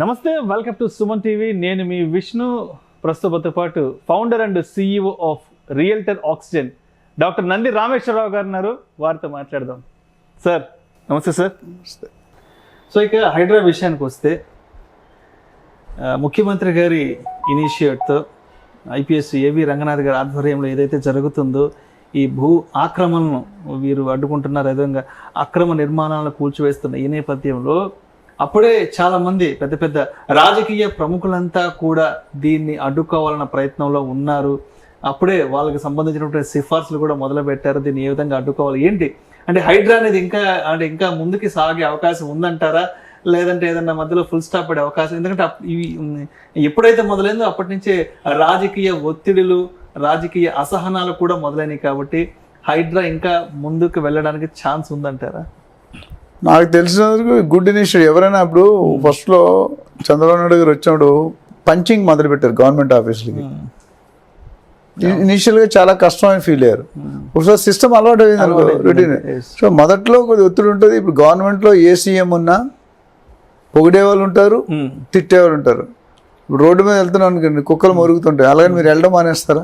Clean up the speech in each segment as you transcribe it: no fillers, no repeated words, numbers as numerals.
నమస్తే, welcome to Suman TV. నేను మీ విష్ణు. ప్రస్తుతంతో పాటు founder and CEO of realtor oxygen doctor Nandi Rameshwar Rao గారు ఉన్నారు. వారితో మాట్లాడదాం. సార్ నమస్తే. సార్ సో ఇక హైడ్రా విషయానికి వస్తే, ముఖ్యమంత్రి గారి ఇనిషియేట్తో IPS ఏవి రంగనాథ్ గారి ఆధ్వర్యంలో ఏదైతే జరుగుతుందో ఈ భూ ఆక్రమణను వీరు అడ్డుకుంటున్నారు, అదేవిధంగా అక్రమ నిర్మాణాలను కూల్చివేస్తున్న ఈ నేపథ్యంలో అప్పుడే చాలామంది పెద్ద పెద్ద రాజకీయ ప్రముఖులంతా కూడా దీన్ని అడ్డుకోవాలన్న ప్రయత్నంలో ఉన్నారు. అప్పుడే వాళ్ళకి సంబంధించినటువంటి సిఫార్సులు కూడా మొదలుపెట్టారు. దీన్ని ఏ విధంగా అడ్డుకోవాలి ఏంటి అంటే హైడ్రా అనేది ఇంకా ముందుకి సాగే అవకాశం ఉందంటారా, లేదంటే ఏదన్నా మధ్యలో ఫుల్ స్టాప్ పడే అవకాశం? ఎందుకంటే ఇవి ఎప్పుడైతే మొదలైందో అప్పటి నుంచే రాజకీయ ఒత్తిడులు, రాజకీయ అసహనాలు కూడా మొదలైనవి. కాబట్టి హైడ్రా ఇంకా ముందుకు వెళ్ళడానికి ఛాన్స్ ఉందంటారా? నాకు తెలిసినందుకు గుడ్ ఇనిషియేటివ్. ఎవరైనా ఇప్పుడు ఫస్ట్లో చంద్రబాబు నాయుడు గారు వచ్చినప్పుడు పంచింగ్ మొదలు పెట్టారు గవర్నమెంట్ ఆఫీసులకి. ఇనిషియల్గా చాలా కష్టమైన ఫీల్ అయ్యారు. ఒకసారి సిస్టమ్ అలవాటు అయింది అనుకో, రొటీన్. సో మొదట్లో కొద్దిగా ఒత్తిడి ఉంటుంది. ఇప్పుడు గవర్నమెంట్లో ఏ సీఎం ఉన్నా పొగిడే వాళ్ళు ఉంటారు, తిట్టేవాళ్ళు ఉంటారు. ఇప్పుడు రోడ్డు మీద వెళ్తున్నాం అనుకోండి, కుక్కలు మొరుగుతుంటాయి, అలాగే మీరు వెళ్ళడం మానేస్తారా?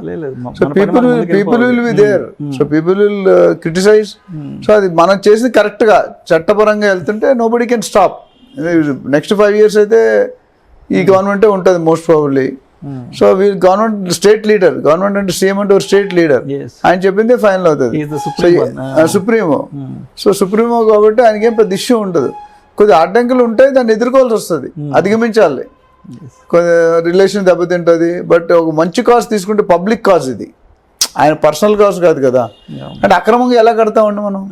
So people will be there. So people will criticize. So అది మనం చేసింది కరెక్ట్గా చట్టపరంగా వెళ్తుంటే nobody can stop. Next 5 years అయితే ఈ గవర్నమెంటే ఉంటుంది మోస్ట్ ప్రాబబ్లీ. సో వీళ్ళు గవర్నమెంట్ స్టేట్ లీడర్, గవర్నమెంట్ అంటే సీఎం అంటే ఒక స్టేట్ లీడర్, ఆయన చెప్పిందే ఫైనల్ అవుతుంది. సుప్రీమో. సో సుప్రీమో కాబట్టి ఆయనకేం పెద్ద ఇష్యూ ఉండదు. కొద్దిగా అడ్డంకులు ఉంటాయి, దాన్ని ఎదుర్కోవాల్సి వస్తుంది, అధిగమించాలి. రిలేషన్ దెబ్బతింటుంది. బట్ ఒక మంచి కాజ్ తీసుకుంటే పబ్లిక్ కాజ్, ఇది ఆయన పర్సనల్ కాజ్ కాదు కదా. అంటే అక్రమంగా ఎలా కడతామండి మనం?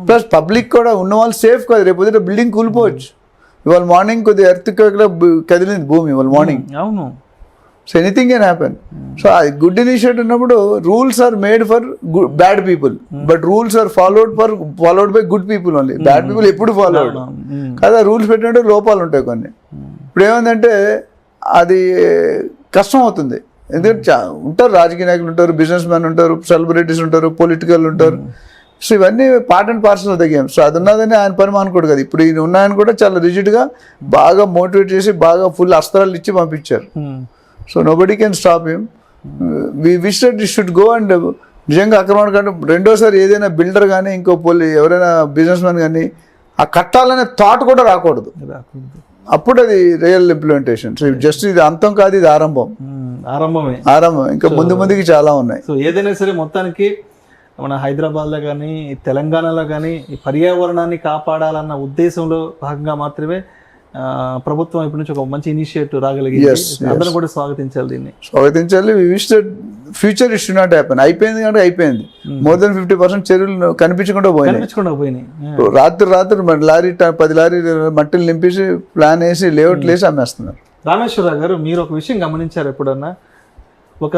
ప్లస్ పబ్లిక్ కూడా ఉన్న వాళ్ళు సేఫ్ కాదు. రేపు పొద్దుట బిల్డింగ్ కూలిపోవచ్చు. ఇవాళ మార్నింగ్ కొద్దిగా ఎర్త్ కదిలింది భూమి ఇవాళ మార్నింగ్. అవును. So anything can happen. So అది గుడ్ ఇనిషియేటివ్ ఉన్నప్పుడు rules are made for bad people, but rules are followed by good people only. Bad people ఎప్పుడు ఫాలో కదా. రూల్స్ పెట్టినట్టు లోపాలు ఉంటాయి కొన్ని. ఇప్పుడు ఏమైందంటే అది కష్టం అవుతుంది. ఎందుకంటే ఉంటారు రాజకీయ నాయకులు ఉంటారు, బిజినెస్ మ్యాన్ ఉంటారు, సెలబ్రిటీస్ ఉంటారు, పొలిటికల్ ఉంటారు. సో ఇవన్నీ part and parcel of the game. So అది ఉన్నదని ఆయన పని అనుకోడు కదా. ఇప్పుడు ఈయన ఉన్నాయని కూడా చాలా రిజిడ్గా బాగా మోటివేట్ చేసి బాగా ఫుల్ అస్త్రాలు ఇచ్చి పంపించారు. So nobody can stop him. We wish that it should go. And నిజంగా అక్రమణ కంటే రెండోసారి ఏదైనా బిల్డర్ కానీ ఇంకో ఎవరైనా బిజినెస్ మ్యాన్ కానీ ఆ కట్టాలనే థాట్ కూడా రాకూడదు. అప్పుడు అది రియల్ ఇంప్లిమెంటేషన్. సో జస్ట్ ఇది అంతం కాదు, ఇది ఆరంభం. ఇంకా ముందుకి చాలా ఉన్నాయి. సో ఏదైనా సరే మొత్తానికి మన హైదరాబాద్లో కానీ తెలంగాణలో కానీ ఈ పర్యావరణాన్ని కాపాడాలన్న ఉద్దేశంలో భాగంగా మాత్రమే ప్రభుత్వం ఇప్పటి నుంచి ఒక మంచి ఇనిషియేటివ్ రాగలిగింది. అందరూ కూడా స్వాగతించాలి. Future it should not happen. అయిపోయింది అంటే అయిపోయింది. మోర్ దెన్ 50% చెరువులు కనిపించకుండా పోయినాయి. రాత్రి మరి 10 లారీ మట్టిని నింపేసి ప్లాన్ వేసి లేఅవుట్లు వేసి అమ్మేస్తున్నారు. రామేశ్వరరావు గారు, మీరు ఒక విషయం గమనించారు ఎప్పుడన్నా? ఒక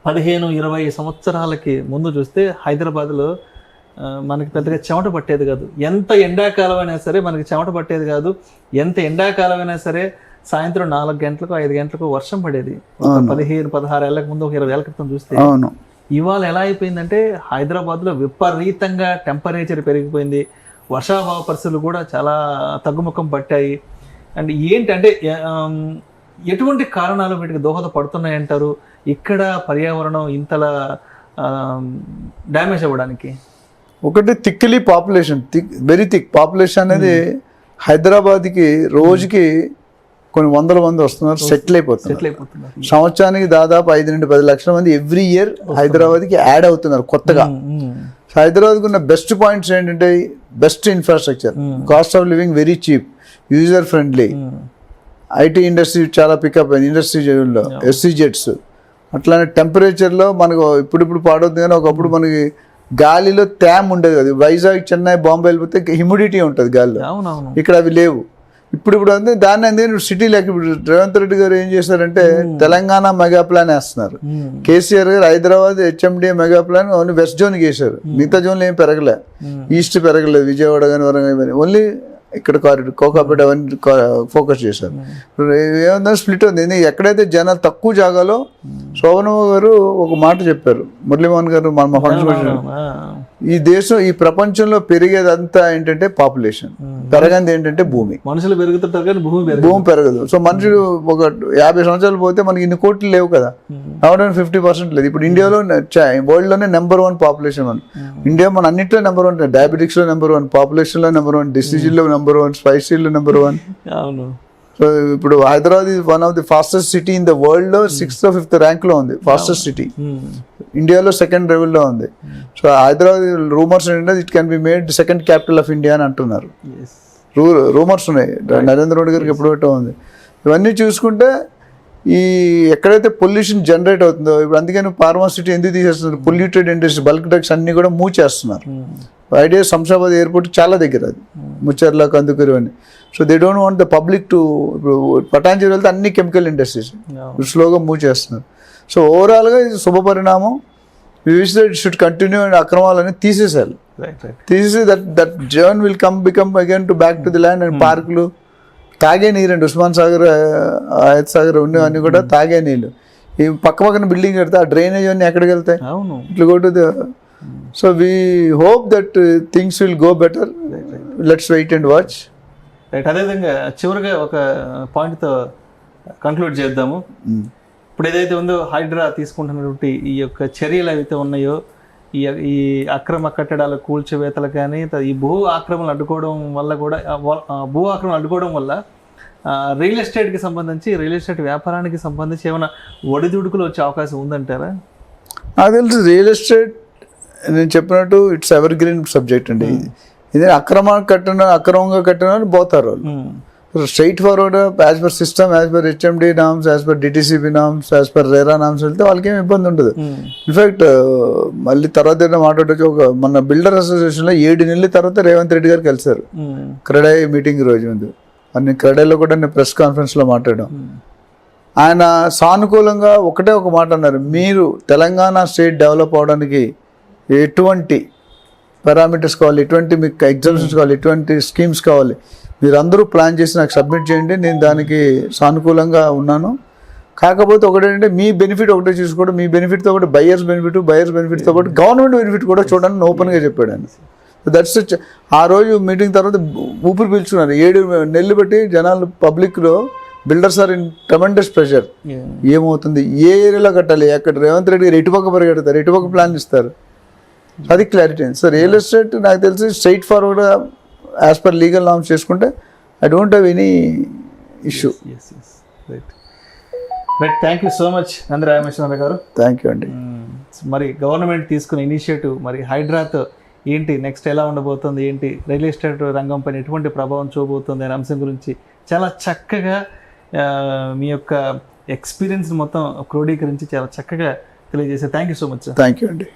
15-20 సంవత్సరాలకి ముందు చూస్తే హైదరాబాద్లో మనకి పెద్దగా చెమట పట్టేది కాదు. ఎంత ఎండాకాలం అయినా సరే మనకి చెమట పట్టేది కాదు. ఎంత ఎండాకాలం అయినా సరే సాయంత్రం 4 గంటలకు 5 గంటలకు వర్షం పడేది. 15-16 ఏళ్ళకి ముందు, 20 ఏళ్ళ క్రితం చూస్తే. ఇవాళ ఎలా అయిపోయిందంటే హైదరాబాద్లో విపరీతంగా టెంపరేచర్ పెరిగిపోయింది. వర్షాభావ పరిస్థితులు కూడా చాలా తగ్గుముఖం పట్టాయి. అండ్ ఏంటంటే ఎటువంటి కారణాలు వీటికి దోహదపడుతున్నాయంటారు ఇక్కడ పర్యావరణం ఇంతలా డ్యామేజ్ అవ్వడానికి? ఒకటి thickly population, very thick population అనేది హైదరాబాద్కి రోజుకి కొన్ని వందల మంది వస్తున్నారు, సెటిల్ అయిపోతున్నారు. సంవత్సరానికి దాదాపు 5-10 లక్షల మంది ఎవ్రీ ఇయర్ హైదరాబాద్కి యాడ్ అవుతున్నారు కొత్తగా. హైదరాబాద్కి ఉన్న బెస్ట్ పాయింట్స్ ఏంటంటే best infrastructure, cost of living very cheap, user friendly, IT industry చాలా పికప్ అయింది, ఇండస్ట్రీ జైల్లో SEZs. అట్లానే టెంపరేచర్లో మనకు ఇప్పుడు పాడవుతుంది, కానీ ఒకప్పుడు మనకి గాలిలో తేమ ఉండేది కదా. వైజాగ్, చెన్నై, బాంబే వెళ్ళిపోతే హ్యూమిడిటీ ఉంటుంది గాలిలో. ఇక్కడ అవి లేవు. ఇప్పుడు అంటే దాన్ని అందుకని సిటీ లేక ఇప్పుడు రేవంత్ రెడ్డి గారు ఏం చేశారంటే తెలంగాణ మెగా ప్లాన్ వేస్తున్నారు. KCR garu Hyderabad HMDA mega plan only west జోన్కి వేశారు. మిగతా జోన్లు ఏం పెరగలే, ఈస్ట్ పెరగలేదు, విజయవాడ కానీ వరంగల్ కానీ. ఓన్లీ ఇక్కడ కారిడార్ కోకాపేట అవన్నీ ఫోకస్ చేశారు. ఏమన్నా స్ప్లిట్ ఉంది. ఎక్కడైతే జనాలు తక్కువ జాగాలో శోభనమ్మ గారు ఒక మాట చెప్పారు, మురళీమోహన్ గారు మా ఫంక్షన్, ఈ దేశం ఈ ప్రపంచంలో పెరిగేదంతా ఏంటంటే పాపులేషన్, పెరగంది ఏంటంటే భూమి. మనుషులు పెరుగుతుంటారు కానీ భూమి పెరగదు. సో మనుషులు ఒక 50 సంవత్సరాలు పోతే మనకి ఇన్ని కోట్లు లేవు కదా, అవడానికి 50% లేదు. ఇప్పుడు ఇండియాలో వరల్డ్ లోనే నెంబర్ 1 పాపులేషన్ వన్ ఇండియా. మన అన్నింటిలో నెంబర్ 1, డయాబెటిక్స్ లో నెంబర్ 1, పాపులేషన్ లో నెంబర్ 1, డిసీజ్ లో నెంబర్ 1, స్పైసీలో నెంబర్ 1. అవును. సో ఇప్పుడు Hyderabad is one of the fastest city in the world లో 6th or 5th ర్యాంక్ లో ఉంది. ఫాస్టెస్ట్ సిటీ ఇండియాలో 2nd లెవెల్లో ఉంది. సో హైదరాబాద్ రూమర్స్ ఏంటంటే it can be made 2nd capital of India అని అంటున్నారు. రూమర్స్ ఉన్నాయి, నరేంద్ర మోడీ గారికి ఎప్పుడు పెట్టా ఉంది. ఇవన్నీ చూసుకుంటే ఈ ఎక్కడైతే పొల్యూషన్ జనరేట్ అవుతుందో ఇప్పుడు, అందుకని ఫార్మాసిటీ ఎందుకు తీసేస్తున్నారు, పొల్యూటెడ్ ఇండస్ట్రీ, బల్క్ డ్రగ్స్ అన్ని కూడా మూవ్ చేస్తున్నారు. ఐడియా శంషాబాద్ ఎయిర్పోర్ట్ చాలా దగ్గర, అది ముచ్చర్ల, కందుకూరు అని. So they don't want the public to, ఇప్పుడు పటాంజలి వెళ్తే అన్ని కెమికల్ ఇండస్ట్రీస్ స్లోగా మూవ్ చేస్తున్నారు. సో ఓవరాల్గా ఇది శుభ పరిణామం. We wish that should continue. And అక్రమాలని తీసేసారు, తీసేసి that zone will become again to back to the land. And పార్కులు, తాగే నీరండి, ఉస్మాన్ సాగర్, ఆయత్ సాగర్ ఉండేవన్నీ కూడా తాగే నీళ్ళు. ఈ పక్కన బిల్డింగ్ కడితే ఆ డ్రైనేజ్ అన్నీ ఎక్కడికి వెళ్తాయి, ఇట్లా కొట్టు. So we hope that things will go better. Let's wait and watch. Right. అదేవిధంగా చివరిగా ఒక పాయింట్తో కంక్లూడ్ చేద్దాము. ఇప్పుడు ఏదైతే ఉందో హైడ్రా తీసుకుంటున్నటువంటి ఈ యొక్క చర్యలు ఏవైతే ఉన్నాయో, ఈ అక్రమ కట్టడాల కూల్చివేతలు కానీ, ఈ భూ ఆక్రమణలు అడ్డుకోవడం వల్ల కూడా, భూ ఆక్రమణ అడ్డుకోవడం వల్ల రియల్ ఎస్టేట్కి సంబంధించి, రియల్ ఎస్టేట్ వ్యాపారానికి సంబంధించి ఏమైనా ఒడిదుడుకులు వచ్చే అవకాశం ఉందంటారా? నాకు తెలుసు రియల్ ఎస్టేట్ నేను చెప్పినట్టు ఇట్స్ ఎవర్ గ్రీన్ సబ్జెక్ట్ అండి. ఇది అక్రమంగా కట్టిన పోతారు వాళ్ళు. Straight forward as per system, as per HMD norms, as per DTCP norms, as per RERA norms వెళ్తే వాళ్ళకి ఏమి ఇబ్బంది ఉండదు. ఇన్ఫాక్ట్ మళ్ళీ తర్వాత మాట్లాడచ్చు, మన బిల్డర్ అసోసియేషన్లో 7 నెలల తర్వాత రేవంత్ రెడ్డి గారు కలిసారు క్రెడాయ్ మీటింగ్ రోజు ముందు. అన్ని క్రెడాయ్లో కూడా నేను ప్రెస్ కాన్ఫరెన్స్లో మాట్లాడాం. ఆయన సానుకూలంగా ఒకటే ఒక మాట అన్నారు, మీరు తెలంగాణ స్టేట్ డెవలప్ అవడానికి ఎటువంటి పారామీటర్స్ కావాలి, ఎటువంటి మీకు ఎగ్జామ్షన్స్ కావాలి, ఎటువంటి స్కీమ్స్ కావాలి, మీరందరూ ప్లాన్ చేసి నాకు సబ్మిట్ చేయండి, నేను దానికి సానుకూలంగా ఉన్నాను. కాకపోతే ఒకటేంటంటే మీ బెనిఫిట్ ఒకటే చూసుకోవడం, మీ బెనిఫిట్తో పాటు బయర్స్ బెనిఫిట్తో పాటు గవర్నమెంట్ బెనిఫిట్ కూడా చూడండి ఓపెన్గా చెప్పాడు ఆయన. దట్స్ ఆ రోజు మీటింగ్ తర్వాత ఊపిరి పీల్చుకున్నారు. 7 నెలలు బట్టి జనాలు పబ్లిక్లో builders are in tremendous pressure. ఏమవుతుంది, ఏ ఏరియాలో కట్టాలి, ఎక్కడ రేవంత్ రెడ్డి గారు ఎటుపక్క పరిగెడతారు, ఎటుపక్క ప్లాన్ ఇస్తారు, అది క్లారిటీ. సో రియల్ ఎస్టేట్ నాకు తెలిసి స్ట్రైట్ ఫార్వర్డ్గా యాజ్ పర్ లీగల్ నామ్స్ చేసుకుంటే I don't have any issue. Right. Thank you so much Nandi Rameshwara garu. Thank you అండి. మరి గవర్నమెంట్ తీసుకున్న ఇనిషియేటివ్, మరి హైడ్రాతో ఏంటి నెక్స్ట్ ఎలా ఉండబోతుంది, ఏంటి రియల్ ఎస్టేట్ రంగం పైన ఎటువంటి ప్రభావం చూపబోతుంది అనే అంశం గురించి చాలా చక్కగా మీ యొక్క ఎక్స్పీరియన్స్ మొత్తం క్రోడీకరించి చాలా చక్కగా తెలియజేశారు. Thank you so much sir. Thank you అండి.